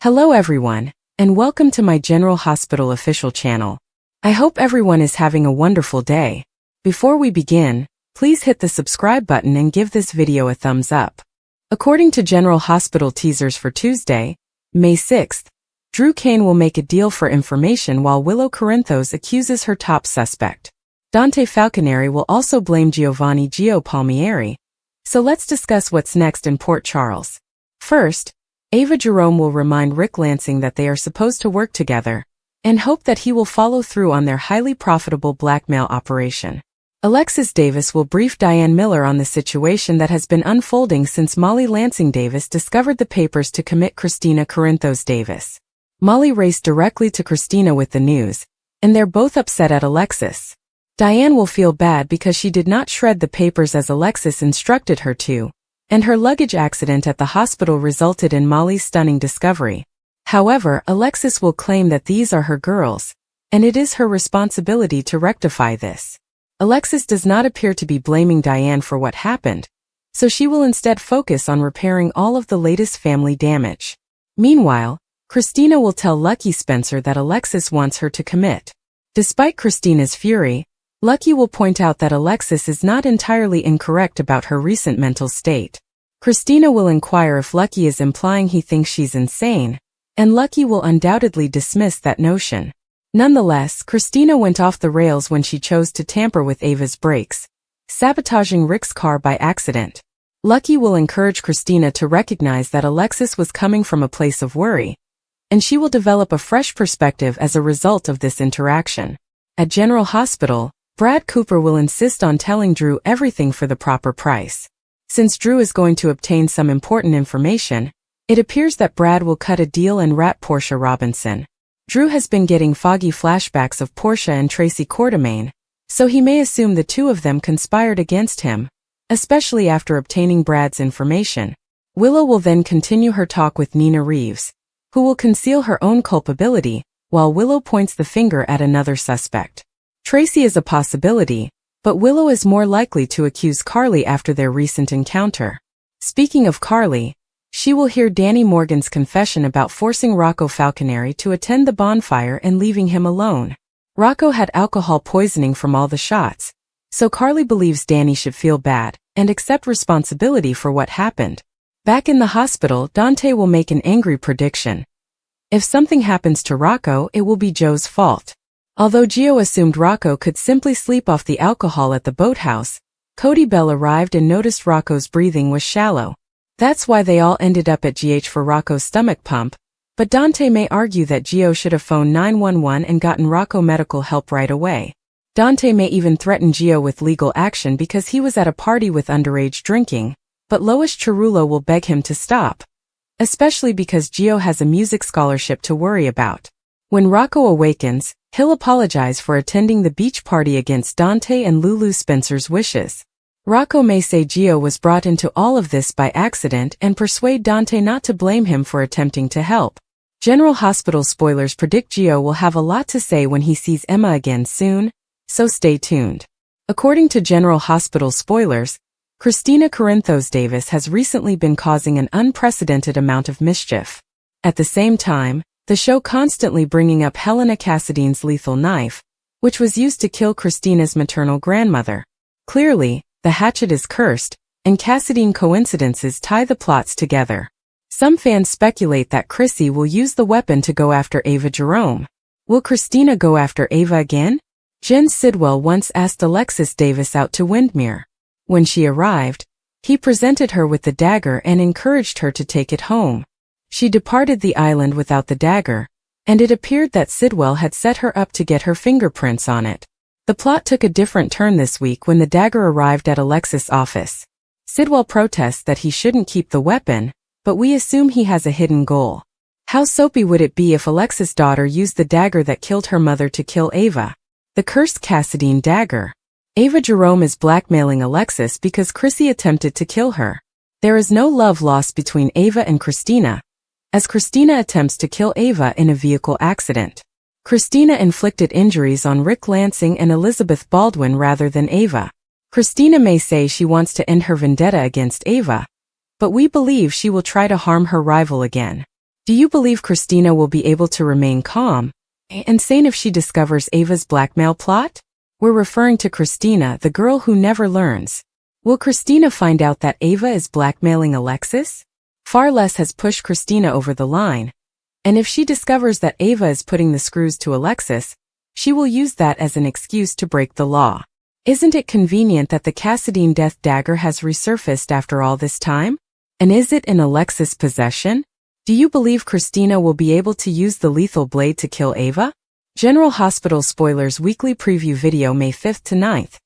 Hello everyone, and welcome to my General Hospital official channel. I hope everyone is having a wonderful day. Before we begin, please hit the subscribe button and give this video a thumbs up. According to General Hospital teasers for Tuesday, May 6th, Drew Kane will make a deal for information while Willow Corinthos accuses her top suspect. Dante Falconeri will also blame Giovanni Gio Palmieri. So let's discuss what's next in Port Charles. First, Ava Jerome will remind Rick Lansing that they are supposed to work together, and hope that he will follow through on their highly profitable blackmail operation. Alexis Davis will brief Diane Miller on the situation that has been unfolding since Molly Lansing Davis discovered the papers to commit Christina Corinthos Davis. Molly raced directly to Christina with the news, and they're both upset at Alexis. Diane will feel bad because she did not shred the papers as Alexis instructed her to, and her luggage accident at the hospital resulted in Molly's stunning discovery. However, Alexis will claim that these are her girls, and it is her responsibility to rectify this. Alexis does not appear to be blaming Diane for what happened, so she will instead focus on repairing all of the latest family damage. Meanwhile, Christina will tell Lucky Spencer that Alexis wants her to commit. Despite Christina's fury, Lucky will point out that Alexis is not entirely incorrect about her recent mental state. Christina will inquire if Lucky is implying he thinks she's insane, and Lucky will undoubtedly dismiss that notion. Nonetheless, Christina went off the rails when she chose to tamper with Ava's brakes, sabotaging Rick's car by accident. Lucky will encourage Christina to recognize that Alexis was coming from a place of worry, and she will develop a fresh perspective as a result of this interaction. At General Hospital, Brad Cooper will insist on telling Drew everything for the proper price. Since Drew is going to obtain some important information, it appears that Brad will cut a deal and rat Portia Robinson. Drew has been getting foggy flashbacks of Portia and Tracy Quartermaine, so he may assume the two of them conspired against him, especially after obtaining Brad's information. Willow will then continue her talk with Nina Reeves, who will conceal her own culpability, while Willow points the finger at another suspect. Tracy is a possibility, but Willow is more likely to accuse Carly after their recent encounter. Speaking of Carly, she will hear Danny Morgan's confession about forcing Rocco Falconeri to attend the bonfire and leaving him alone. Rocco had alcohol poisoning from all the shots, so Carly believes Danny should feel bad and accept responsibility for what happened. Back in the hospital, Dante will make an angry prediction. If something happens to Rocco, it will be Joe's fault. Although Gio assumed Rocco could simply sleep off the alcohol at the boathouse, Cody Bell arrived and noticed Rocco's breathing was shallow. That's why they all ended up at GH for Rocco's stomach pump, but Dante may argue that Gio should have phoned 911 and gotten Rocco medical help right away. Dante may even threaten Gio with legal action because he was at a party with underage drinking, but Lois Cerullo will beg him to stop, especially because Gio has a music scholarship to worry about. When Rocco awakens, he'll apologize for attending the beach party against Dante and Lulu Spencer's wishes. Rocco may say Gio was brought into all of this by accident and persuade Dante not to blame him for attempting to help. General Hospital spoilers predict Gio will have a lot to say when he sees Emma again soon, so stay tuned. According to General Hospital spoilers, Christina Corinthos Davis has recently been causing an unprecedented amount of mischief. At the same time, the show constantly bringing up Helena Cassadine's lethal knife, which was used to kill Christina's maternal grandmother. Clearly, the hatchet is cursed, and Cassadine coincidences tie the plots together. Some fans speculate that Chrissy will use the weapon to go after Ava Jerome. Will Christina go after Ava again? Jen Sidwell once asked Alexis Davis out to Windmere. When she arrived, he presented her with the dagger and encouraged her to take it home. She departed the island without the dagger, and it appeared that Sidwell had set her up to get her fingerprints on it. The plot took a different turn this week when the dagger arrived at Alexis' office. Sidwell protests that he shouldn't keep the weapon, but we assume he has a hidden goal. How soapy would it be if Alexis' daughter used the dagger that killed her mother to kill Ava? The cursed Cassadine dagger. Ava Jerome is blackmailing Alexis because Chrissy attempted to kill her. There is no love lost between Ava and Christina, as Christina attempts to kill Ava in a vehicle accident. Christina inflicted injuries on Rick Lansing and Elizabeth Baldwin rather than Ava. Christina may say she wants to end her vendetta against Ava, but we believe she will try to harm her rival again. Do you believe Christina will be able to remain calm and sane if she discovers Ava's blackmail plot? We're referring to Christina, the girl who never learns. Will Christina find out that Ava is blackmailing Alexis? Far less has pushed Christina over the line. And if she discovers that Ava is putting the screws to Alexis, she will use that as an excuse to break the law. Isn't it convenient that the Cassadine death dagger has resurfaced after all this time? And is it in Alexis' possession? Do you believe Christina will be able to use the lethal blade to kill Ava? General Hospital Spoilers Weekly Preview Video May 5th to 9th.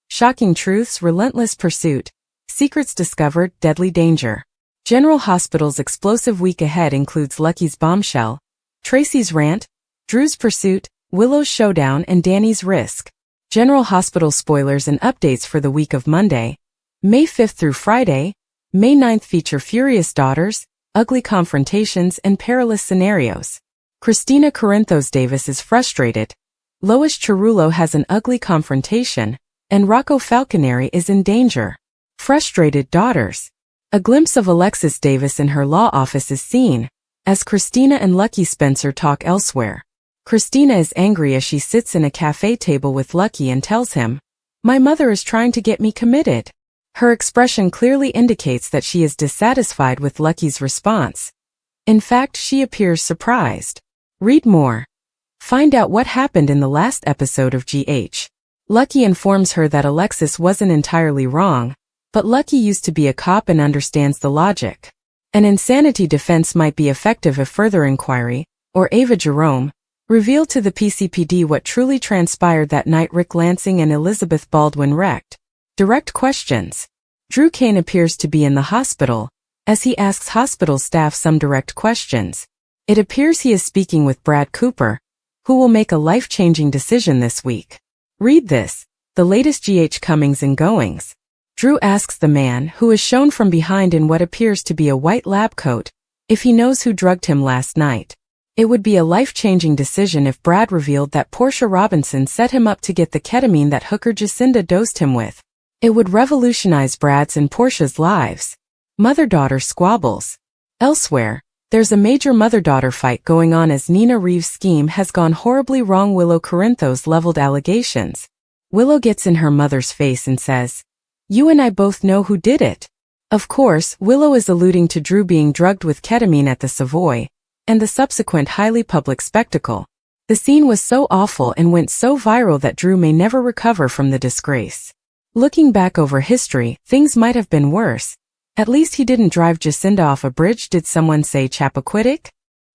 Shocking Truths, Relentless Pursuit. Secrets Discovered, Deadly Danger. General Hospital's explosive week ahead includes Lucky's bombshell, Tracy's rant, Drew's pursuit, Willow's showdown, and Danny's risk. General Hospital spoilers and updates for the week of Monday, May 5th through Friday, May 9th feature furious daughters, ugly confrontations, and perilous scenarios. Christina Corinthos Davis is frustrated. Lois Cerullo has an ugly confrontation, and Rocco Falconeri is in danger. Frustrated daughters. A glimpse of Alexis Davis in her law office is seen, as Christina and Lucky Spencer talk elsewhere. Christina is angry as she sits in a cafe table with Lucky and tells him, "My mother is trying to get me committed." Her expression clearly indicates that she is dissatisfied with Lucky's response. In fact, she appears surprised. Read more. Find out what happened in the last episode of GH. Lucky informs her that Alexis wasn't entirely wrong, but Lucky used to be a cop and understands the logic. An insanity defense might be effective if further inquiry, or Ava Jerome, revealed to the PCPD what truly transpired that night Rick Lansing and Elizabeth Baldwin wrecked. Direct questions. Drew Kane appears to be in the hospital, as he asks hospital staff some direct questions. It appears he is speaking with Brad Cooper, who will make a life-changing decision this week. Read this, the latest GH comings and goings. Drew asks the man, who is shown from behind in what appears to be a white lab coat, if he knows who drugged him last night. It would be a life-changing decision if Brad revealed that Portia Robinson set him up to get the ketamine that hooker Jacinda dosed him with. It would revolutionize Brad's and Portia's lives. Mother-daughter squabbles. Elsewhere, there's a major mother-daughter fight going on as Nina Reeves' scheme has gone horribly wrong. Willow Corinthos leveled allegations. Willow gets in her mother's face and says, "You and I both know who did it." Of course, Willow is alluding to Drew being drugged with ketamine at the Savoy, and the subsequent highly public spectacle. The scene was so awful and went so viral that Drew may never recover from the disgrace. Looking back over history, things might have been worse. At least he didn't drive Jacinda off a bridge. Did someone say Chappaquiddick?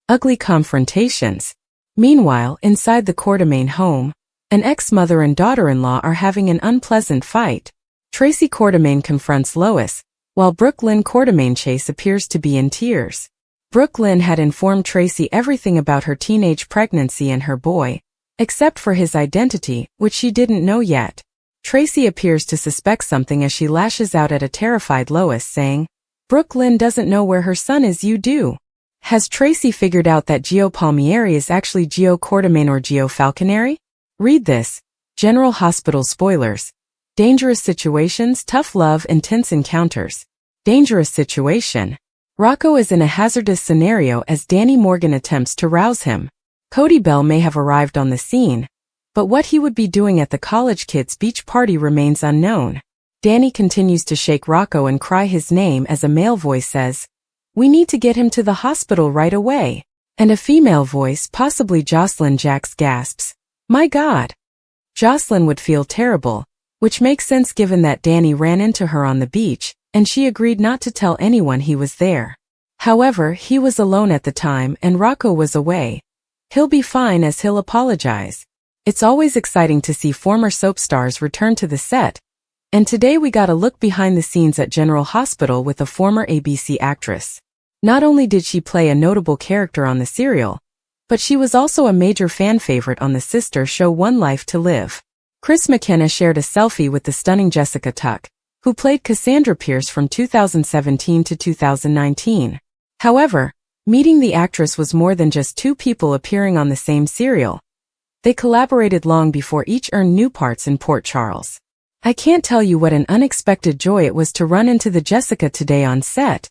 Ugly confrontations. Meanwhile, inside the Quartermain home, an ex-mother and daughter-in-law are having an unpleasant fight. Tracy Quartermain confronts Lois, while Brooke Lynn Quartermain Chase appears to be in tears. Brooke Lynn had informed Tracy everything about her teenage pregnancy and her boy, except for his identity, which she didn't know yet. Tracy appears to suspect something as she lashes out at a terrified Lois, saying, "Brooke Lynn doesn't know where her son is, you do." Has Tracy figured out that Gio Palmieri is actually Gio Quartermain or Gio Falconeri? Read this, General Hospital spoilers. Dangerous situations, tough love, intense encounters. Dangerous situation. Rocco is in a hazardous scenario as Danny Morgan attempts to rouse him. Cody Bell may have arrived on the scene, but what he would be doing at the college kids' beach party remains unknown. Danny continues to shake Rocco and cry his name as a male voice says, "We need to get him to the hospital right away." And a female voice, possibly Jocelyn Jacks, gasps, "My God." Jocelyn would feel terrible, which makes sense given that Danny ran into her on the beach, and she agreed not to tell anyone he was there. However, he was alone at the time and Rocco was away. He'll be fine as he'll apologize. It's always exciting to see former soap stars return to the set, and today we got a look behind the scenes at General Hospital with a former ABC actress. Not only did she play a notable character on the serial, but she was also a major fan favorite on the sister show One Life to Live. Chris McKenna shared a selfie with the stunning Jessica Tuck, who played Cassandra Pierce from 2017 to 2019. However, meeting the actress was more than just two people appearing on the same serial. They collaborated long before each earned new parts in Port Charles. "I can't tell you what an unexpected joy it was to run into the Jessica today on set,"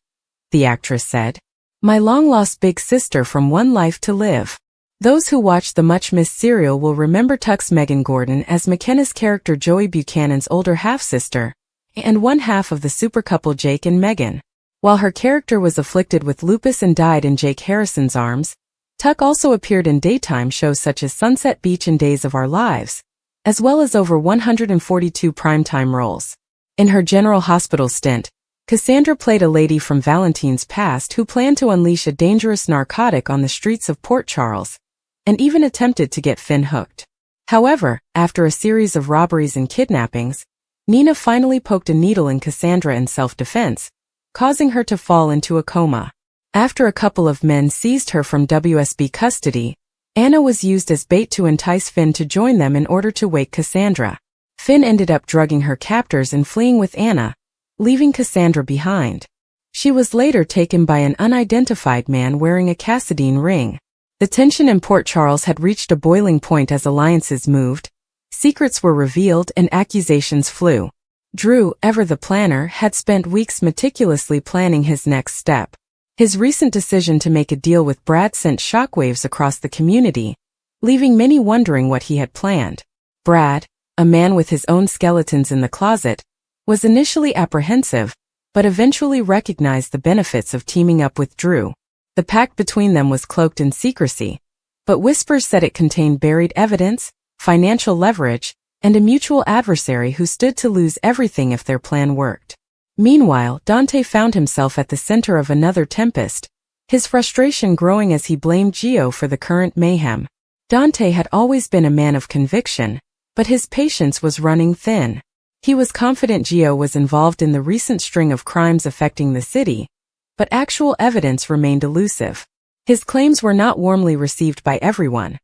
the actress said. My long-lost big sister from One Life to Live. Those who watched the much-missed serial will remember Tuck's Megan Gordon as McKenna's character Joey Buchanan's older half-sister, and one half of the super couple Jake and Megan. While her character was afflicted with lupus and died in Jake Harrison's arms, Tuck also appeared in daytime shows such as Sunset Beach and Days of Our Lives, as well as over 142 primetime roles. In her General Hospital stint, Cassandra played a lady from Valentine's past who planned to unleash a dangerous narcotic on the streets of Port Charles, and even attempted to get Finn hooked. However, after a series of robberies and kidnappings, Nina finally poked a needle in Cassandra in self-defense, causing her to fall into a coma. After a couple of men seized her from WSB custody, Anna was used as bait to entice Finn to join them in order to wake Cassandra. Finn ended up drugging her captors and fleeing with Anna, leaving Cassandra behind. She was later taken by an unidentified man wearing a Cassadine ring. The tension in Port Charles had reached a boiling point as alliances moved, secrets were revealed and accusations flew. Drew, ever the planner, had spent weeks meticulously planning his next step. His recent decision to make a deal with Brad sent shockwaves across the community, leaving many wondering what he had planned. Brad, a man with his own skeletons in the closet, was initially apprehensive, but eventually recognized the benefits of teaming up with Drew. The pact between them was cloaked in secrecy, but whispers said it contained buried evidence, financial leverage, and a mutual adversary who stood to lose everything if their plan worked. Meanwhile, Dante found himself at the center of another tempest, his frustration growing as he blamed Gio for the current mayhem. Dante had always been a man of conviction, but his patience was running thin. He was confident Gio was involved in the recent string of crimes affecting the city, but actual evidence remained elusive. His claims were not warmly received by everyone.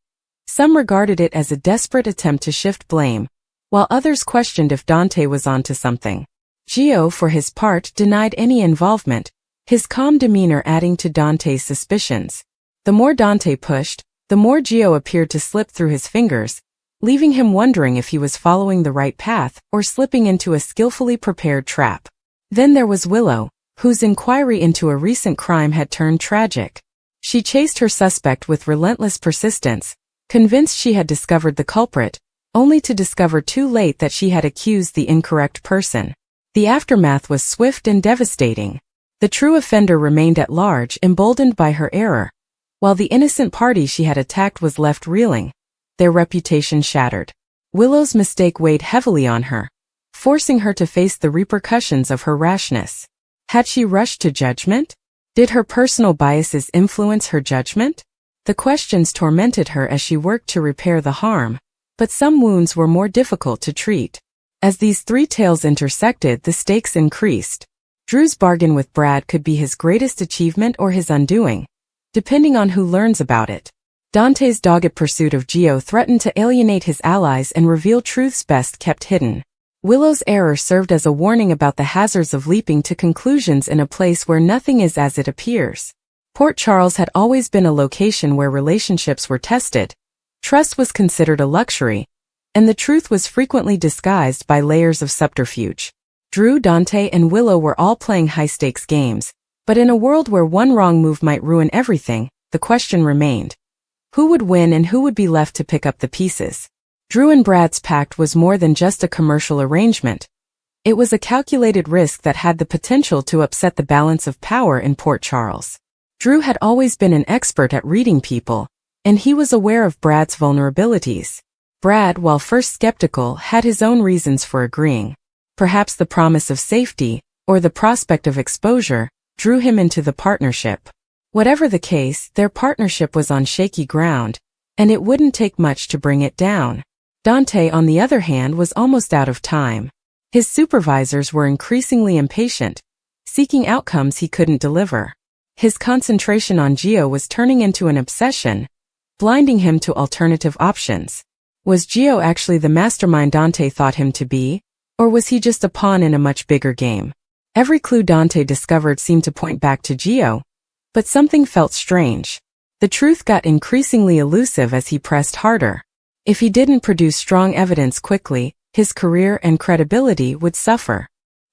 Some regarded it as a desperate attempt to shift blame, while others questioned if Dante was onto something. Gio, for his part, denied any involvement, his calm demeanor adding to Dante's suspicions. The more Dante pushed, the more Gio appeared to slip through his fingers, leaving him wondering if he was following the right path or slipping into a skillfully prepared trap. Then there was Willow, whose inquiry into a recent crime had turned tragic. She chased her suspect with relentless persistence, convinced she had discovered the culprit, only to discover too late that she had accused the incorrect person. The aftermath was swift and devastating. The true offender remained at large, emboldened by her error, while the innocent party she had attacked was left reeling, their reputation shattered. Willow's mistake weighed heavily on her, forcing her to face the repercussions of her rashness. Had she rushed to judgment? Did her personal biases influence her judgment? The questions tormented her as she worked to repair the harm, but some wounds were more difficult to treat. As these three tales intersected, the stakes increased. Drew's bargain with Brad could be his greatest achievement or his undoing, depending on who learns about it. Dante's dogged pursuit of Gio threatened to alienate his allies and reveal truths best kept hidden. Willow's error served as a warning about the hazards of leaping to conclusions in a place where nothing is as it appears. Port Charles had always been a location where relationships were tested, trust was considered a luxury, and the truth was frequently disguised by layers of subterfuge. Drew, Dante, and Willow were all playing high-stakes games, but in a world where one wrong move might ruin everything, the question remained: who would win and who would be left to pick up the pieces? Drew and Brad's pact was more than just a commercial arrangement. It was a calculated risk that had the potential to upset the balance of power in Port Charles. Drew had always been an expert at reading people, and he was aware of Brad's vulnerabilities. Brad, while first skeptical, had his own reasons for agreeing. Perhaps the promise of safety, or the prospect of exposure, drew him into the partnership. Whatever the case, their partnership was on shaky ground, and it wouldn't take much to bring it down. Dante, on the other hand, was almost out of time. His supervisors were increasingly impatient, seeking outcomes he couldn't deliver. His concentration on Gio was turning into an obsession, blinding him to alternative options. Was Gio actually the mastermind Dante thought him to be, or was he just a pawn in a much bigger game? Every clue Dante discovered seemed to point back to Gio, but something felt strange. The truth got increasingly elusive as he pressed harder. If he didn't produce strong evidence quickly, his career and credibility would suffer.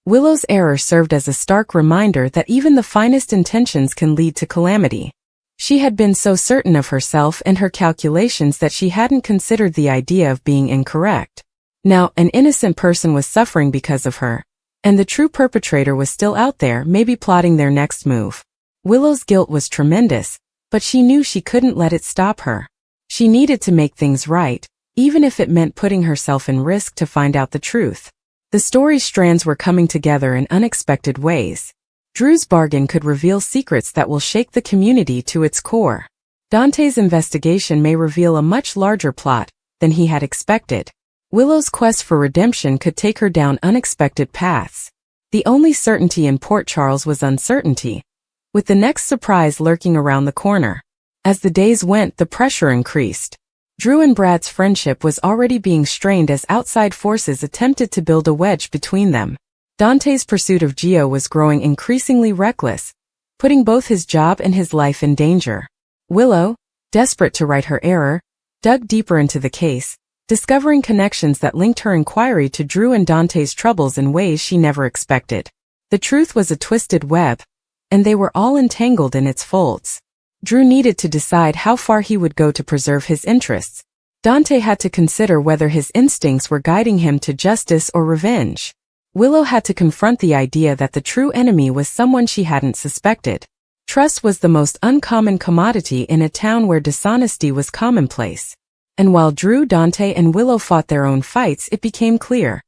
Willow's error served as a stark reminder that even the finest intentions can lead to calamity. She had been so certain of herself and her calculations that she hadn't considered the idea of being incorrect. Now, an innocent person was suffering because of her, and the true perpetrator was still out there, maybe plotting their next move. Willow's guilt was tremendous, but she knew she couldn't let it stop her. She needed to make things right, even if it meant putting herself in risk to find out the truth. The story's strands were coming together in unexpected ways. Drew's bargain could reveal secrets that will shake the community to its core. Dante's investigation may reveal a much larger plot than he had expected. Willow's quest for redemption could take her down unexpected paths. The only certainty in Port Charles was uncertainty, with the next surprise lurking around the corner. As the days went, the pressure increased. Drew and Brad's friendship was already being strained as outside forces attempted to build a wedge between them. Dante's pursuit of Gio was growing increasingly reckless, putting both his job and his life in danger. Willow, desperate to right her error, dug deeper into the case, discovering connections that linked her inquiry to Drew and Dante's troubles in ways she never expected. The truth was a twisted web, and they were all entangled in its folds. Drew needed to decide how far he would go to preserve his interests. Dante had to consider whether his instincts were guiding him to justice or revenge. Willow had to confront the idea that the true enemy was someone she hadn't suspected. Trust was the most uncommon commodity in a town where dishonesty was commonplace. And while Drew, Dante, and Willow fought their own fights, it became clear.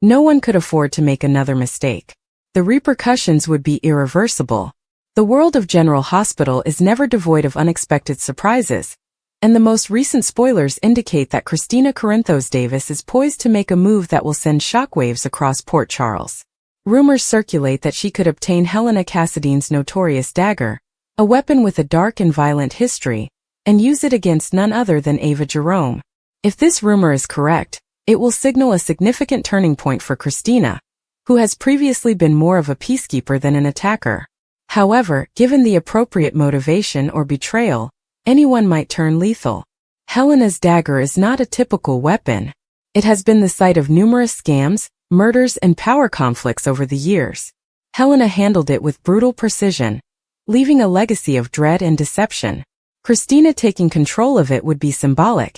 No one could afford to make another mistake. The repercussions would be irreversible. The world of General Hospital is never devoid of unexpected surprises, and the most recent spoilers indicate that Christina Corinthos Davis is poised to make a move that will send shockwaves across Port Charles. Rumors circulate that she could obtain Helena Cassadine's notorious dagger, a weapon with a dark and violent history, and use it against none other than Ava Jerome. If this rumor is correct, it will signal a significant turning point for Christina, who has previously been more of a peacekeeper than an attacker. However, given the appropriate motivation or betrayal, anyone might turn lethal. Helena's dagger is not a typical weapon. It has been the site of numerous scams, murders, and power conflicts over the years. Helena handled it with brutal precision, leaving a legacy of dread and deception. Christina taking control of it would be symbolic,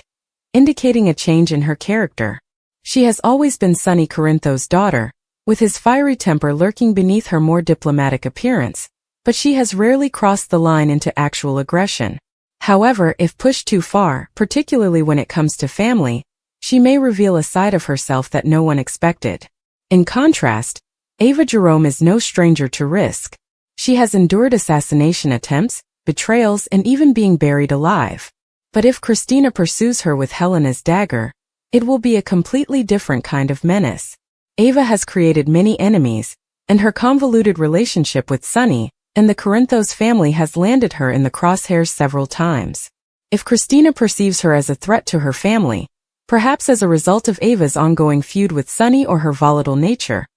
indicating a change in her character. She has always been Sonny Corinthos' daughter, with his fiery temper lurking beneath her more diplomatic appearance, but she has rarely crossed the line into actual aggression. However, if pushed too far, particularly when it comes to family, she may reveal a side of herself that no one expected. In contrast, Ava Jerome is no stranger to risk. She has endured assassination attempts, betrayals, and even being buried alive. But if Christina pursues her with Helena's dagger, it will be a completely different kind of menace. Ava has created many enemies, and her convoluted relationship with Sonny and the Corinthos family has landed her in the crosshairs several times. If Christina perceives her as a threat to her family, perhaps as a result of Ava's ongoing feud with Sonny or her volatile nature,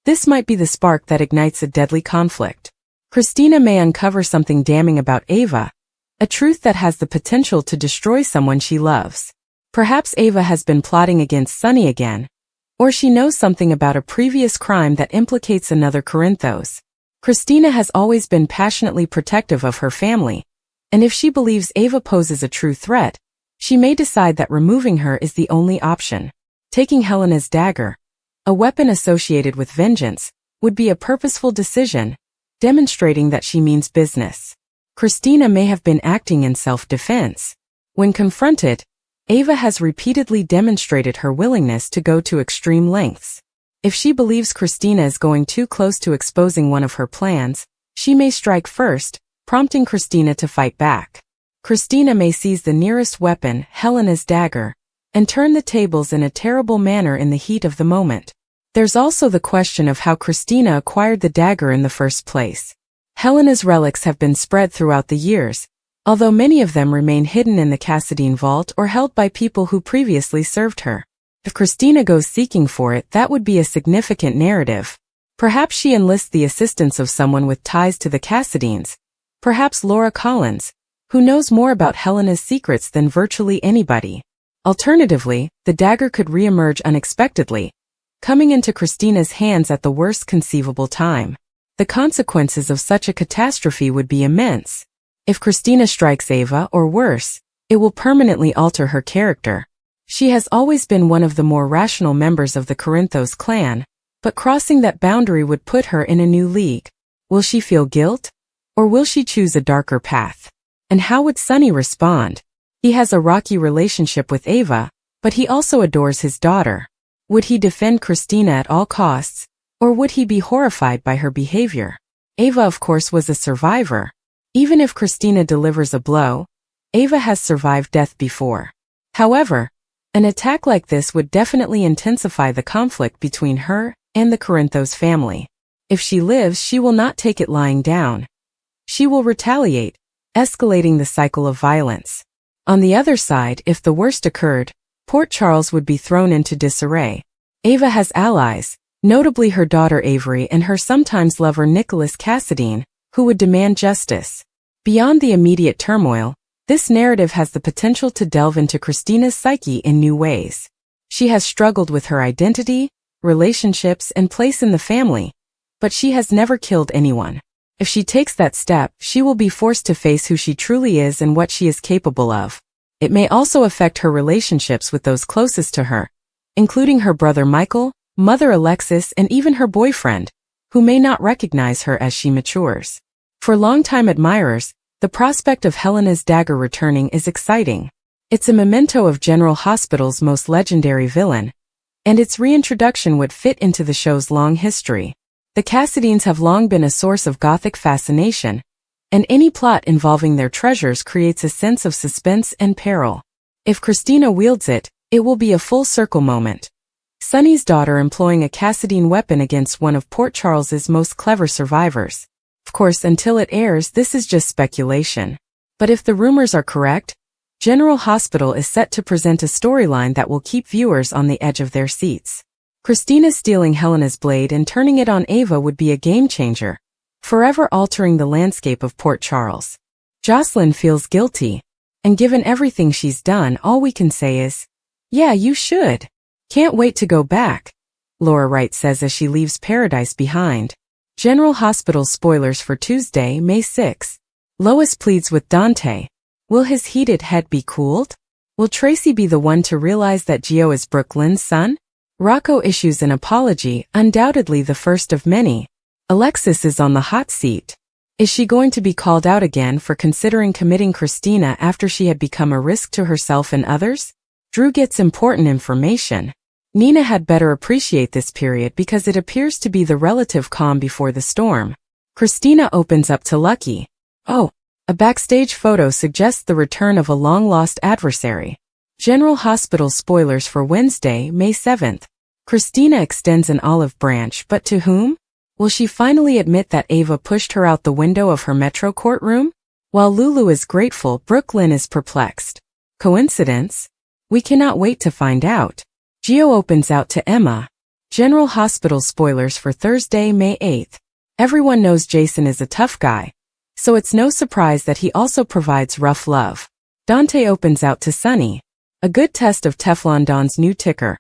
this might be the spark that ignites a deadly conflict. Christina may uncover something damning about Ava, a truth that has the potential to destroy someone she loves. Perhaps Ava has been plotting against Sonny again, or she knows something about a previous crime that implicates another Corinthos. Christina has always been passionately protective of her family, and if she believes Ava poses a true threat, she may decide that removing her is the only option. Taking Helena's dagger, a weapon associated with vengeance, would be a purposeful decision, demonstrating that she means business. Christina may have been acting in self-defense. When confronted, Ava has repeatedly demonstrated her willingness to go to extreme lengths. If she believes Christina is going too close to exposing one of her plans, she may strike first, prompting Christina to fight back. Christina may seize the nearest weapon, Helena's dagger, and turn the tables in a terrible manner in the heat of the moment. There's also the question of how Christina acquired the dagger in the first place. Helena's relics have been spread throughout the years, although many of them remain hidden in the Cassadine vault or held by people who previously served her. If Christina goes seeking for it, that would be a significant narrative. Perhaps she enlists the assistance of someone with ties to the Cassadines, perhaps Laura Collins, who knows more about Helena's secrets than virtually anybody. Alternatively, the dagger could re-emerge unexpectedly, coming into Christina's hands at the worst conceivable time. The consequences of such a catastrophe would be immense. If Christina strikes Ava, or worse, it will permanently alter her character. She has always been one of the more rational members of the Corinthos clan, but crossing that boundary would put her in a new league. Will she feel guilt? Or will she choose a darker path? And how would Sonny respond? He has a rocky relationship with Ava, but he also adores his daughter. Would he defend Christina at all costs, or would he be horrified by her behavior? Ava, of course, was a survivor. Even if Christina delivers a blow, Ava has survived death before. However, an attack like this would definitely intensify the conflict between her and the Corinthos family. If she lives, she will not take it lying down. She will retaliate, escalating the cycle of violence. On the other side, if the worst occurred, Port Charles would be thrown into disarray. Ava has allies, notably her daughter Avery and her sometimes lover Nicholas Cassadine, who would demand justice. Beyond the immediate turmoil, this narrative has the potential to delve into Christina's psyche in new ways. She has struggled with her identity, relationships, and place in the family, but she has never killed anyone. If she takes that step, she will be forced to face who she truly is and what she is capable of. It may also affect her relationships with those closest to her, including her brother Michael, mother Alexis, and even her boyfriend, who may not recognize her as she matures. For longtime admirers, the prospect of Helena's dagger returning is exciting. It's a memento of General Hospital's most legendary villain, and its reintroduction would fit into the show's long history. The Cassadines have long been a source of Gothic fascination, and any plot involving their treasures creates a sense of suspense and peril. If Christina wields it, it will be a full-circle moment. Sonny's daughter employing a Cassadine weapon against one of Port Charles's most clever survivors. Of course, until it airs, this is just speculation. But if the rumors are correct, General Hospital is set to present a storyline that will keep viewers on the edge of their seats. Christina stealing Helena's blade and turning it on Ava would be a game-changer, forever altering the landscape of Port Charles. Jocelyn feels guilty, and given everything she's done, all we can say is, yeah, you should. Can't wait to go back, Laura Wright says as she leaves Paradise behind. General Hospital spoilers for Tuesday, May 6. Lois pleads with Dante. Will his heated head be cooled? Will Tracy be the one to realize that Gio is Brooklyn's son? Rocco issues an apology, undoubtedly the first of many. Alexis is on the hot seat. Is she going to be called out again for considering committing Christina after she had become a risk to herself and others? Drew gets important information. Nina had better appreciate this period because it appears to be the relative calm before the storm. Christina opens up to Lucky. Oh, a backstage photo suggests the return of a long-lost adversary. General Hospital spoilers for Wednesday, May 7th. Christina extends an olive branch, but to whom? Will she finally admit that Ava pushed her out the window of her Metro courtroom? While Lulu is grateful, Brooklyn is perplexed. Coincidence? We cannot wait to find out. Gio opens out to Emma. General Hospital spoilers for Thursday, May 8th. Everyone knows Jason is a tough guy, so it's no surprise that he also provides rough love. Dante opens out to Sonny. A good test of Teflon Don's new ticker,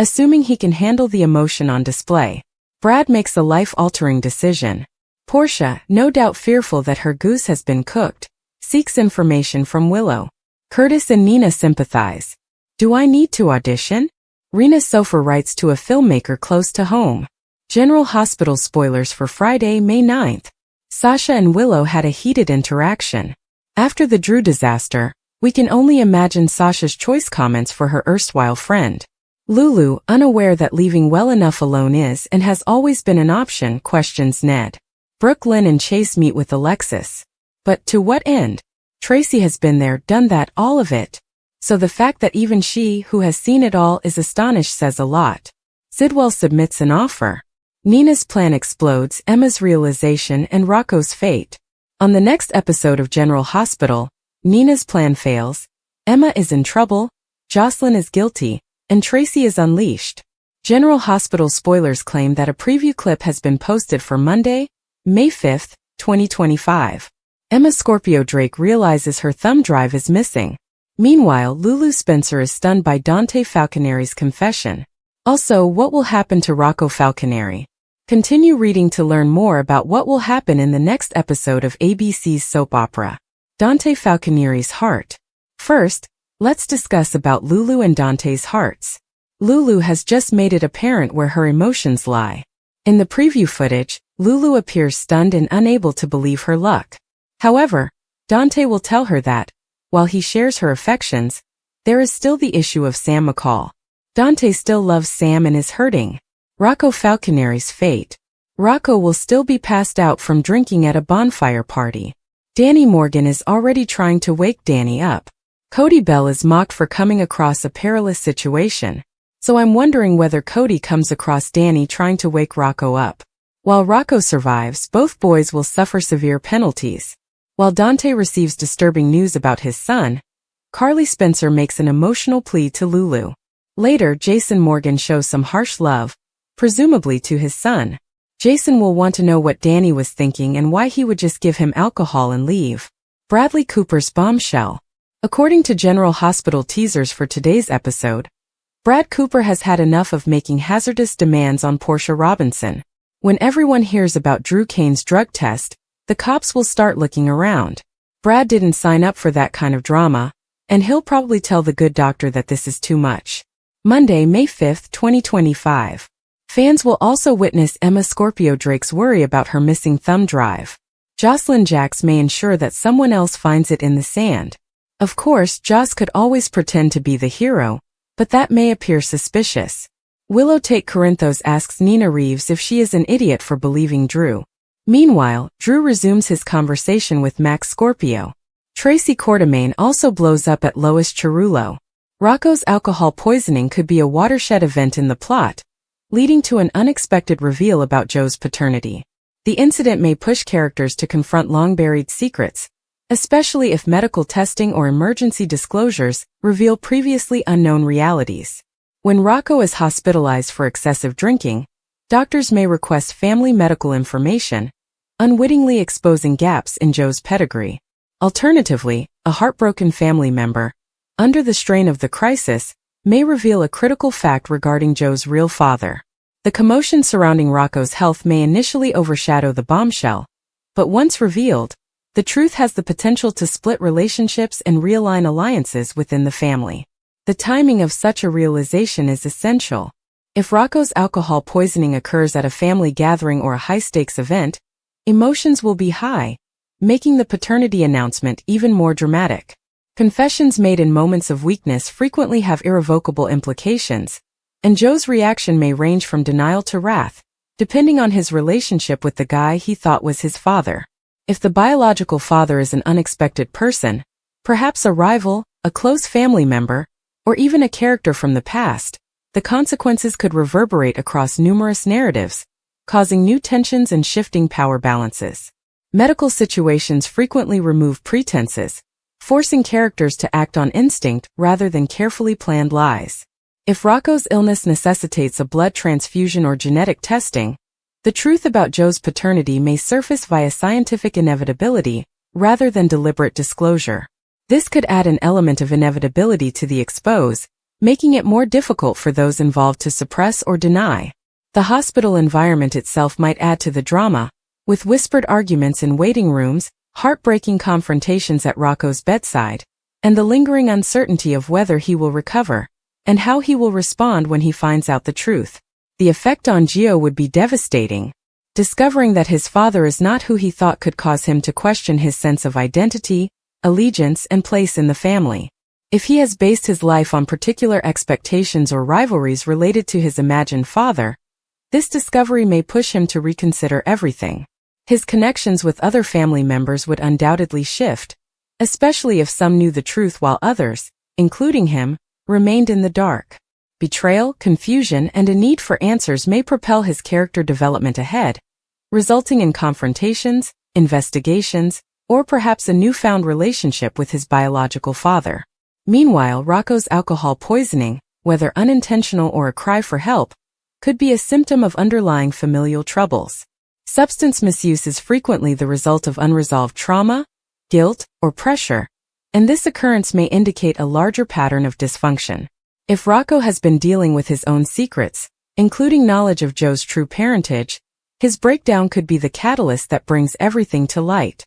assuming he can handle the emotion on display. Brad makes a life-altering decision. Portia, no doubt fearful that her goose has been cooked, seeks information from Willow. Curtis and Nina sympathize. Do I need to audition? Rena Sofer writes to a filmmaker close to home. General Hospital spoilers for Friday, May 9th. Sasha and Willow had a heated interaction. After the Drew disaster, we can only imagine Sasha's choice comments for her erstwhile friend. Lulu, unaware that leaving well enough alone is and has always been an option, questions Ned. Brooklyn and Chase meet with Alexis. But to what end? Tracy has been there, done that, all of it. So the fact that even she, who has seen it all, is astonished says a lot. Sidwell submits an offer. Nina's plan explodes, Emma's realization, and Rocco's fate. On the next episode of General Hospital, Nina's plan fails, Emma is in trouble, Jocelyn is guilty, and Tracy is unleashed. General Hospital spoilers claim that a preview clip has been posted for Monday, May 5, 2025. Emma Scorpio Drake realizes her thumb drive is missing. Meanwhile, Lulu Spencer is stunned by Dante Falconeri's confession. Also, what will happen to Rocco Falconeri? Continue reading to learn more about what will happen in the next episode of ABC's soap opera, Dante Falconeri's Heart. First, let's discuss about Lulu and Dante's hearts. Lulu has just made it apparent where her emotions lie. In the preview footage, Lulu appears stunned and unable to believe her luck. However, Dante will tell her that, while he shares her affections, there is still the issue of Sam McCall. Dante still loves Sam and is hurting. Rocco Falconeri's fate. Rocco will still be passed out from drinking at a bonfire party. Danny Morgan is already trying to wake Danny up. Cody Bell is mocked for coming across a perilous situation. So I'm wondering whether Cody comes across Danny trying to wake Rocco up. While Rocco survives, both boys will suffer severe penalties. While Dante receives disturbing news about his son, Carly Spencer makes an emotional plea to Lulu. Later, Jason Morgan shows some harsh love, presumably to his son. Jason will want to know what Danny was thinking and why he would just give him alcohol and leave. Bradley Cooper's bombshell. According to General Hospital teasers for today's episode, Brad Cooper has had enough of making hazardous demands on Portia Robinson. When everyone hears about Drew Kane's drug test, the cops will start looking around. Brad didn't sign up for that kind of drama, and he'll probably tell the good doctor that this is too much. Monday, May 5, 2025. Fans will also witness Emma Scorpio Drake's worry about her missing thumb drive. Jocelyn Jacks may ensure that someone else finds it in the sand. Of course, Joss could always pretend to be the hero, but that may appear suspicious. Willow Tate Corinthos asks Nina Reeves if she is an idiot for believing Drew. Meanwhile, Drew resumes his conversation with Max Scorpio. Tracy Quartermaine also blows up at Lois Cerullo. Rocco's alcohol poisoning could be a watershed event in the plot, leading to an unexpected reveal about Joe's paternity. The incident may push characters to confront long-buried secrets, especially if medical testing or emergency disclosures reveal previously unknown realities. When Rocco is hospitalized for excessive drinking, doctors may request family medical information, unwittingly exposing gaps in Joe's pedigree. Alternatively, a heartbroken family member, under the strain of the crisis, may reveal a critical fact regarding Joe's real father. The commotion surrounding Rocco's health may initially overshadow the bombshell, but once revealed, the truth has the potential to split relationships and realign alliances within the family. The timing of such a realization is essential. If Rocco's alcohol poisoning occurs at a family gathering or a high-stakes event, emotions will be high, making the paternity announcement even more dramatic. Confessions made in moments of weakness frequently have irrevocable implications, and Joe's reaction may range from denial to wrath, depending on his relationship with the guy he thought was his father. If the biological father is an unexpected person, perhaps a rival, a close family member, or even a character from the past, the consequences could reverberate across numerous narratives, causing new tensions and shifting power balances. Medical situations frequently remove pretenses, forcing characters to act on instinct rather than carefully planned lies. If Rocco's illness necessitates a blood transfusion or genetic testing, the truth about Joe's paternity may surface via scientific inevitability rather than deliberate disclosure. This could add an element of inevitability to the expose, making it more difficult for those involved to suppress or deny. The hospital environment itself might add to the drama, with whispered arguments in waiting rooms, heartbreaking confrontations at Rocco's bedside, and the lingering uncertainty of whether he will recover, and how he will respond when he finds out the truth. The effect on Gio would be devastating. Discovering that his father is not who he thought could cause him to question his sense of identity, allegiance, and place in the family. If he has based his life on particular expectations or rivalries related to his imagined father, this discovery may push him to reconsider everything. His connections with other family members would undoubtedly shift, especially if some knew the truth while others, including him, remained in the dark. Betrayal, confusion, and a need for answers may propel his character development ahead, resulting in confrontations, investigations, or perhaps a newfound relationship with his biological father. Meanwhile, Rocco's alcohol poisoning, whether unintentional or a cry for help, could be a symptom of underlying familial troubles. Substance misuse is frequently the result of unresolved trauma, guilt, or pressure, and this occurrence may indicate a larger pattern of dysfunction. If Rocco has been dealing with his own secrets, including knowledge of Joe's true parentage, his breakdown could be the catalyst that brings everything to light.